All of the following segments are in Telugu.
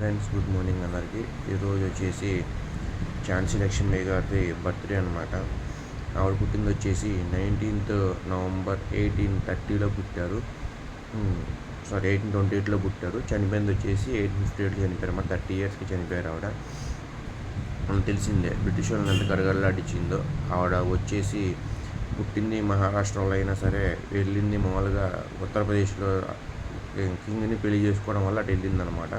ఫ్రెండ్స్, గుడ్ మార్నింగ్ అందరికి. ఈరోజు వచ్చేసి ఝాన్సీ లక్ష్మీబాయి గారి బర్త్డే అనమాట. ఆవిడ పుట్టింది వచ్చేసి 19th నవంబర్ 1830లో పుట్టారు. సారీ 1828లో పుట్టారు. చనిపోయింది వచ్చేసి 1858లో చనిపోయారు అన్నమాట. 30 yearsకి చనిపోయారు ఆవిడ. మనకు తెలిసిందే బ్రిటిష్ వాళ్ళని ఎంత గడగడలాడించిందో. ఆవిడ వచ్చేసి పుట్టింది మహారాష్ట్రలో అయినా సరే వెళ్ళింది మామూలుగా ఉత్తరప్రదేశ్లో కింగ్ని పెళ్లి చేసుకోవడం వల్ల అటు వెళ్ళిందనమాట.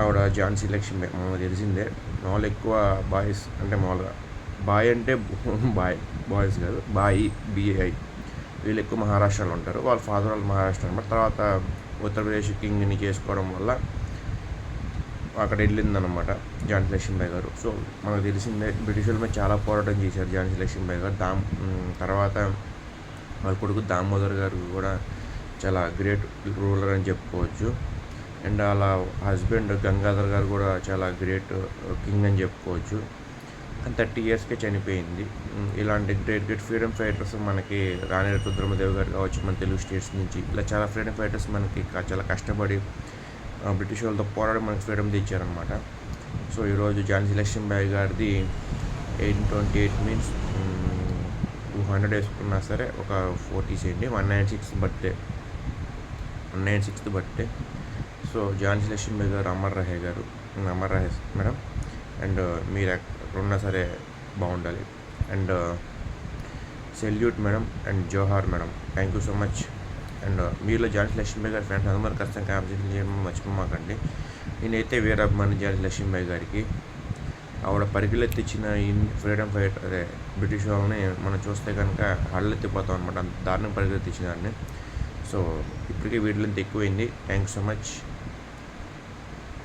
ఆవిడ ఝాన్సీ లక్ష్మీబాయి మామూలుగా తెలిసిందే. మామూలు ఎక్కువ బాయ్స్ అంటే మామూలుగా బాయ్ అంటే బాయ్స్ కాదు, BAI వీళ్ళు ఎక్కువ మహారాష్ట్రలో ఉంటారు. వాళ్ళ ఫాదర్ వాళ్ళు మహారాష్ట్ర అనమాట. తర్వాత ఉత్తరప్రదేశ్ కింగ్ని చేసుకోవడం వల్ల అక్కడ వెళ్ళిందనమాట ఝాన్సీ లక్ష్మీబాయి గారు. సో మనకు తెలిసిందే బ్రిటిష్ వాళ్ళ మీద చాలా పోరాటం చేశారు ఝాన్సీ లక్ష్మీబాయి గారు. తర్వాత వాళ్ళ కొడుకు దామోదర్ గారు కూడా చాలా గ్రేట్ రూలర్ అని చెప్పుకోవచ్చు. అండ్ అలా హస్బెండ్ గంగాధర్ గారు కూడా చాలా గ్రేట్ కింగ్ అని చెప్పుకోవచ్చు. 30 yearsకే చనిపోయింది. ఇలాంటి గ్రేట్ ఫ్రీడమ్ ఫైటర్స్ మనకి రాణి రుద్రమదేవి గారు కావచ్చు, మన తెలుగు స్టేట్స్ నుంచి ఇలా చాలా ఫ్రీడమ్ ఫైటర్స్ మనకి చాలా కష్టపడి బ్రిటిష్ వాళ్ళతో పోరాడి మనకి ఫ్రీడమ్ తెచ్చారనమాట. సో ఈరోజు ఝాన్సీ లక్ష్మీబాయి గారిది 1828 మీన్స్ 200 వేసుకున్నా సరే ఒక 40 చేయండి, 196th birthday. So Jhansi Lakshmibai గారు అమర్ రహే మేడం. అండ్ మీరు ఎక్కడున్నా సరే బాగుండాలి. అండ్ సెల్యూట్ మేడం అండ్ జోహార్ madam. Thank you so much. And మీలో ఝాన్సీ లక్ష్మీబాయి గారి ఫ్రెండ్స్ అందరూ ఖచ్చితంగా కాన్వర్సేషన్ చేయడం మర్చిపోమాకండి. నేనైతే వేరే అభిమాని ఝాన్సీ లక్ష్మీబాయి గారికి. ఆవిడ పరిగిలెత్తిచ్చిన ఈ ఫ్రీడమ్ ఫైటర్ అదే బ్రిటిష్ వాళ్ళని మనం చూస్తే కనుక హళ్ళెత్తిపోతాం అనమాట. దారుణం పరిగెత్తించిన దాన్ని. సో ఇప్పటికే వీడియోలో ఎక్కువైంది. Thank you so much.